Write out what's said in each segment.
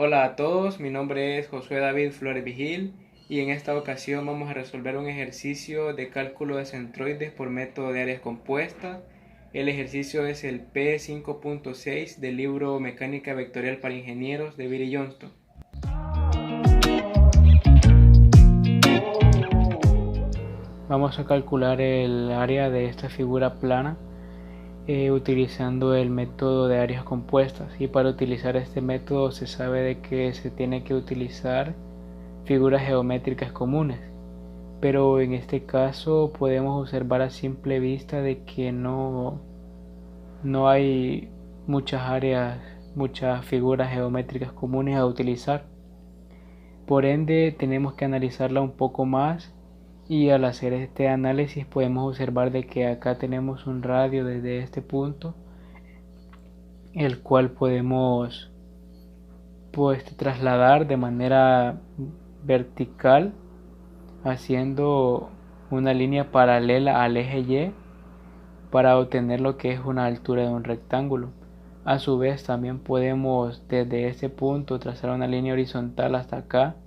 Hola a todos, mi nombre es Josué David Flores Vigil y en esta ocasión vamos a resolver un ejercicio de cálculo de centroides por método de áreas compuestas. El ejercicio es el P5.6 del libro Mecánica Vectorial para Ingenieros de Billy Johnston. Vamos a calcular el área de esta figura plana utilizando el método de áreas compuestas, y para utilizar este método se sabe de que se tiene que utilizar figuras geométricas comunes, pero en este caso podemos observar a simple vista de que no hay muchas áreas, muchas figuras geométricas comunes a utilizar. Por ende tenemos que analizarla un poco más, y al hacer este análisis podemos observar de que acá tenemos un radio desde este punto, el cual podemos trasladar de manera vertical haciendo una línea paralela al eje Y para obtener lo que es una altura de un rectángulo. A su vez también podemos desde este punto trazar una línea horizontal hasta acá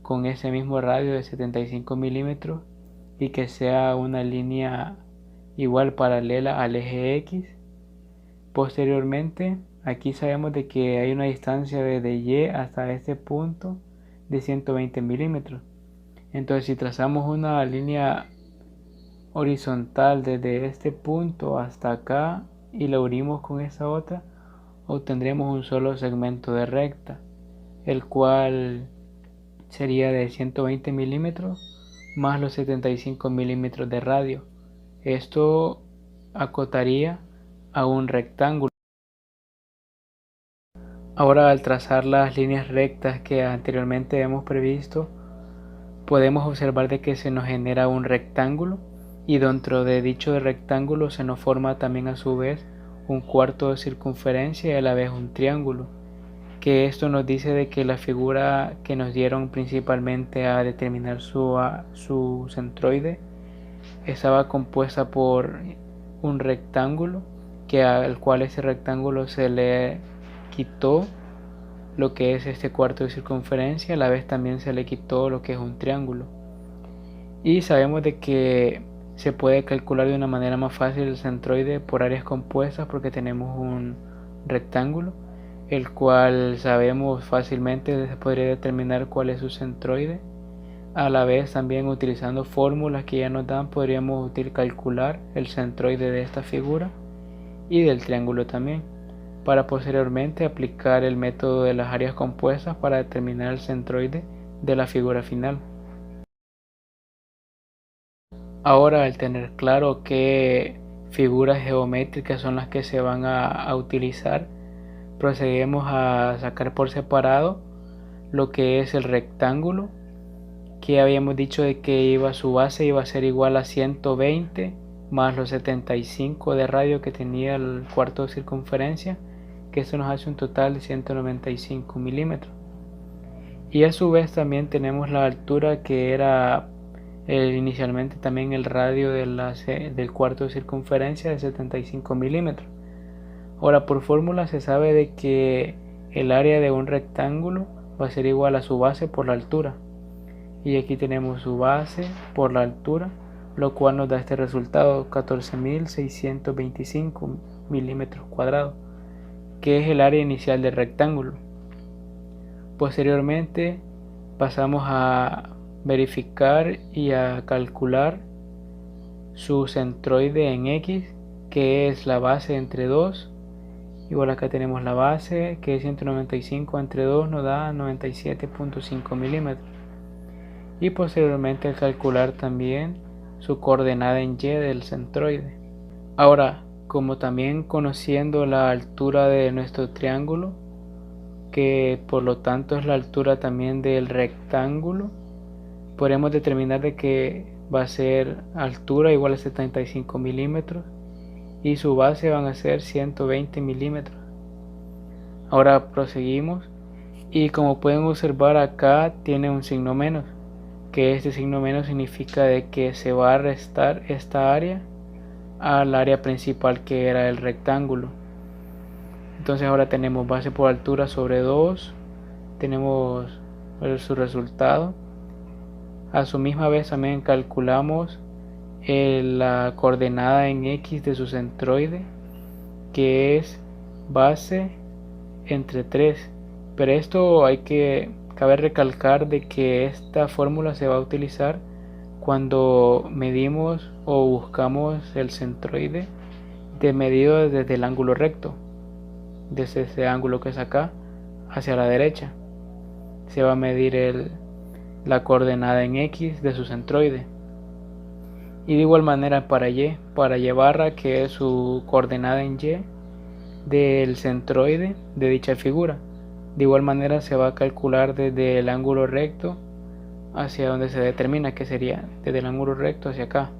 con ese mismo radio de 75 milímetros y que sea una línea igual paralela al eje X. Posteriormente, aquí sabemos de que hay una distancia desde Y hasta este punto de 120 milímetros. Entonces, si trazamos una línea horizontal desde este punto hasta acá y la unimos con esta otra, obtendremos un solo segmento de recta, el cual sería de 120 milímetros más los 75 milímetros de radio. Esto acotaría a un rectángulo. Ahora, al trazar las líneas rectas que anteriormente hemos previsto, podemos observar de que se nos genera un rectángulo, y dentro de dicho rectángulo se nos forma también a su vez un cuarto de circunferencia y a la vez un triángulo, que esto nos dice de que la figura que nos dieron principalmente a determinar su centroide estaba compuesta por un rectángulo, que al cual ese rectángulo se le quitó lo que es este cuarto de circunferencia, a la vez también se le quitó lo que es un triángulo. Y sabemos de que se puede calcular de una manera más fácil el centroide por áreas compuestas porque tenemos un rectángulo, el cual sabemos fácilmente se podría determinar cuál es su centroide. A la vez también utilizando fórmulas que ya nos dan podríamos calcular el centroide de esta figura y del triángulo también, para posteriormente aplicar el método de las áreas compuestas para determinar el centroide de la figura final. Ahora, al tener claro qué figuras geométricas son las que se van a utilizar, procedemos a sacar por separado lo que es el rectángulo, que habíamos dicho de que su base iba a ser igual a 120 más los 75 de radio que tenía el cuarto de circunferencia, que esto nos hace un total de 195 milímetros. Y a su vez también tenemos la altura, que era inicialmente también el radio del cuarto de circunferencia de 75 milímetros. Ahora, por fórmula se sabe de que el área de un rectángulo va a ser igual a su base por la altura, y aquí tenemos su base por la altura, lo cual nos da este resultado: 14.625 milímetros cuadrados, que es el área inicial del rectángulo. Posteriormente pasamos a verificar y a calcular su centroide en X, que es la base entre 2. Igual acá tenemos la base, que es 195 entre 2 nos da 97.5 milímetros. Y posteriormente al calcular también su coordenada en Y del centroide. Ahora, como también conociendo la altura de nuestro triángulo, que por lo tanto es la altura también del rectángulo, podemos determinar de que va a ser altura igual a 75 milímetros y su base van a ser 120 milímetros. Ahora proseguimos, y como pueden observar acá tiene un signo menos, que este signo menos significa de que se va a restar esta área al área principal, que era el rectángulo. Entonces ahora tenemos base por altura sobre 2 tenemos su resultado. A su misma vez también calculamos la coordenada en X de su centroide, que es base entre 3. Pero esto cabe recalcar de que esta fórmula se va a utilizar cuando medimos o buscamos el centroide de medido desde el ángulo recto, desde ese ángulo que es acá hacia la derecha. Se va a medir la coordenada en X de su centroide. Y de igual manera para Y barra, que es su coordenada en Y del centroide de dicha figura. De igual manera se va a calcular desde el ángulo recto hacia donde se determina, que sería desde el ángulo recto hacia acá.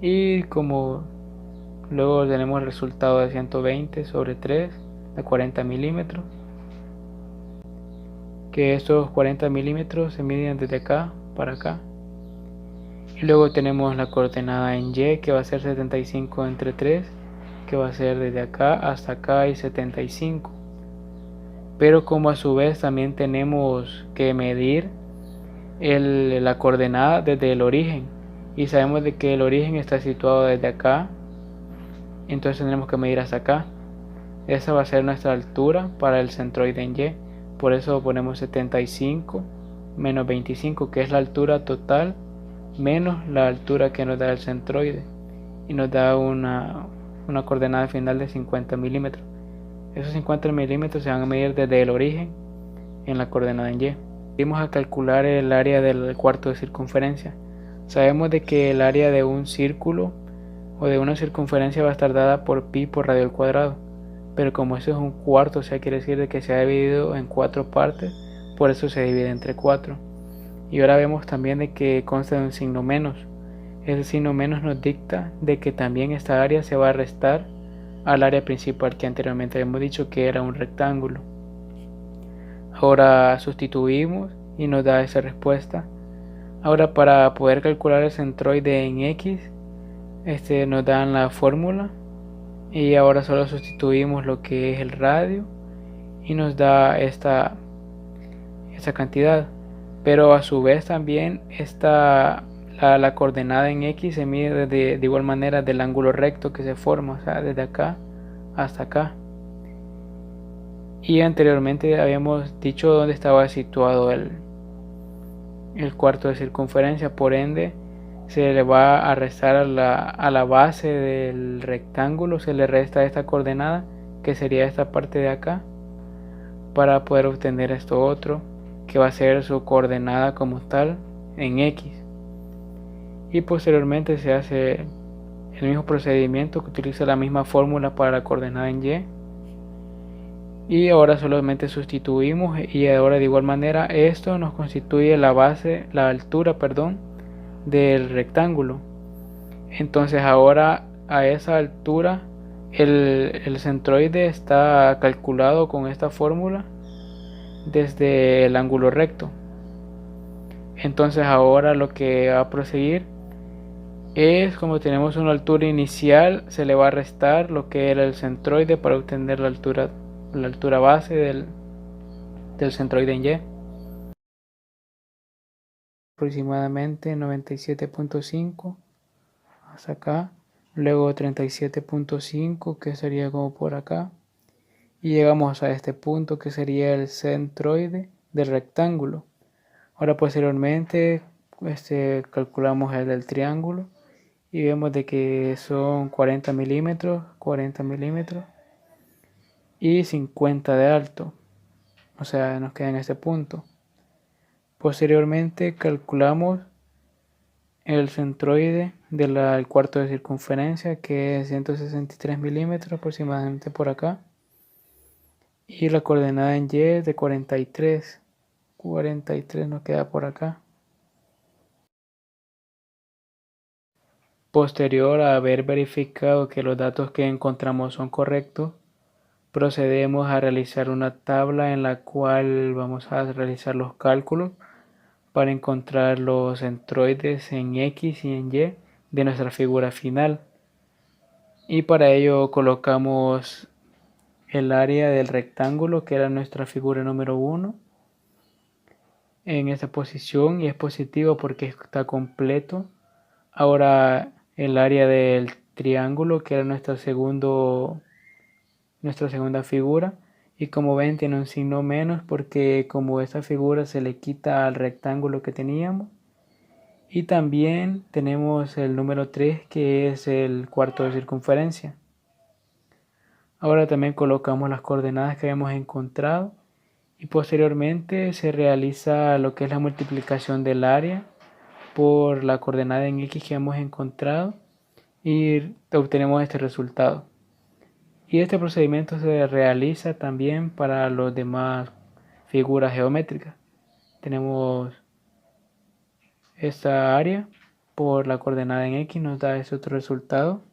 Y como luego tenemos el resultado de 120 sobre 3 de 40 milímetros, que estos 40 milímetros se miden desde acá para acá. Y luego tenemos la coordenada en Y, que va a ser 75 entre 3, que va a ser desde acá hasta acá y 75. Pero como a su vez también tenemos que medir la coordenada desde el origen, y sabemos de que el origen está situado desde acá, entonces tendremos que medir hasta acá. Esa va a ser nuestra altura para el centroide en Y. Por eso ponemos 75 menos 25, que es la altura total menos la altura que nos da el centroide, y nos da una coordenada final de 50 milímetros. Esos 50 milímetros se van a medir desde el origen en la coordenada en Y. Vamos a calcular el área del cuarto de circunferencia. Sabemos de que el área de un círculo o de una circunferencia va a estar dada por pi por radio al cuadrado, pero como eso es un cuarto, o sea, quiere decir de que se ha dividido en 4 partes, por eso se divide entre 4. Y ahora vemos también de que consta de un signo menos. Ese signo menos nos dicta de que también esta área se va a restar al área principal, que anteriormente habíamos dicho que era un rectángulo. Ahora sustituimos y nos da esa respuesta. Ahora, para poder calcular el centroide en X, nos dan la fórmula, y ahora solo sustituimos lo que es el radio y nos da esta cantidad. Pero a su vez también la coordenada en X se mide de igual manera del ángulo recto que se forma, o sea, desde acá hasta acá. Y anteriormente habíamos dicho dónde estaba situado el cuarto de circunferencia, por ende se le va a restar a la base del rectángulo, se le resta esta coordenada, que sería esta parte de acá, para poder obtener esto otro, que va a ser su coordenada como tal en X. Y posteriormente se hace el mismo procedimiento, que utiliza la misma fórmula para la coordenada en Y. Y ahora solamente sustituimos, y ahora de igual manera esto nos constituye la altura, del rectángulo. Entonces ahora a esa altura el centroide está calculado con esta fórmula desde el ángulo recto. Entonces ahora lo que va a proseguir es, como tenemos una altura inicial, se le va a restar lo que era el centroide para obtener la altura base del centroide en Y. Aproximadamente 97.5 hasta acá, luego 37.5, que sería como por acá, y llegamos a este punto que sería el centroide del rectángulo. Ahora posteriormente calculamos el del triángulo y vemos de que son 40 milímetros y 50 de alto, o sea, nos queda en este punto. Posteriormente calculamos el centroide del cuarto de circunferencia, que es 163 milímetros aproximadamente por acá, y la coordenada en Y es de 43 nos queda por acá. Posterior a haber verificado que los datos que encontramos son correctos, procedemos a realizar una tabla en la cual vamos a realizar los cálculos para encontrar los centroides en X y en Y de nuestra figura final. Y para ello colocamos el área del rectángulo, que era nuestra figura número 1, en esta posición, y es positivo porque está completo. Ahora el área del triángulo, que era nuestra segunda figura, y como ven tiene un signo menos porque como esta figura se le quita al rectángulo que teníamos. Y también tenemos el número 3, que es el cuarto de circunferencia. Ahora también colocamos las coordenadas que habíamos encontrado y posteriormente se realiza lo que es la multiplicación del área por la coordenada en X que hemos encontrado y obtenemos este resultado. Y este procedimiento se realiza también para las demás figuras geométricas. Tenemos esta área por la coordenada en X, nos da ese otro resultado.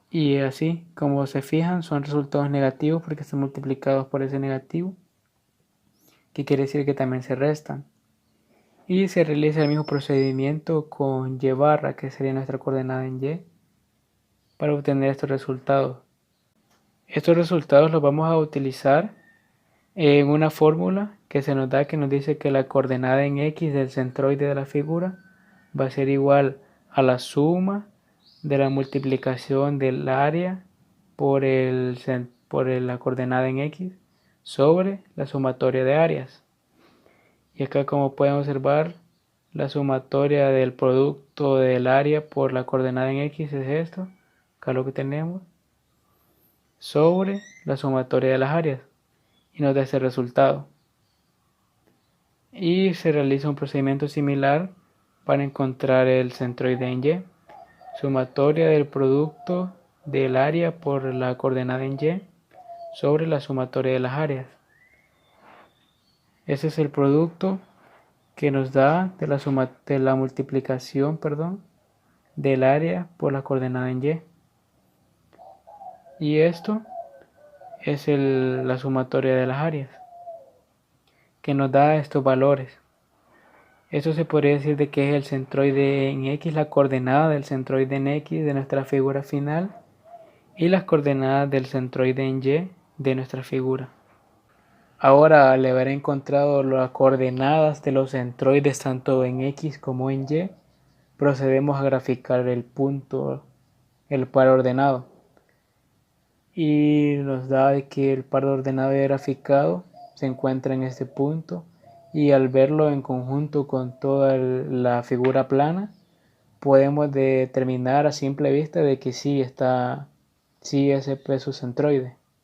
Y así, como se fijan, son resultados negativos porque están multiplicados por ese negativo, que quiere decir que también se restan. Y se realiza el mismo procedimiento con y barra, que sería nuestra coordenada en Y, para obtener estos resultados. Estos resultados los vamos a utilizar en una fórmula que se nos da, que nos dice que la coordenada en X del centroide de la figura va a ser igual a la suma de la multiplicación del área por la coordenada en X sobre la sumatoria de áreas. Y acá, como pueden observar, la sumatoria del producto del área por la coordenada en X es esto, acá lo que tenemos, sobre la sumatoria de las áreas, y nos da ese resultado. Y se realiza un procedimiento similar para encontrar el centroide en Y. Sumatoria del producto del área por la coordenada en Y sobre la sumatoria de las áreas. Ese es el producto que nos da de la multiplicación, del área por la coordenada en Y. Y esto es la sumatoria de las áreas, que nos da estos valores. Esto se podría decir de que es el centroide en X, la coordenada del centroide en X de nuestra figura final, y las coordenadas del centroide en Y de nuestra figura. Ahora, al haber encontrado las coordenadas de los centroides tanto en X como en Y, procedemos a graficar el punto, el par ordenado. Y nos da de que el par ordenado y graficado se encuentra en este punto, y al verlo en conjunto con toda la figura plana, podemos determinar a simple vista de que sí ese es su centroide.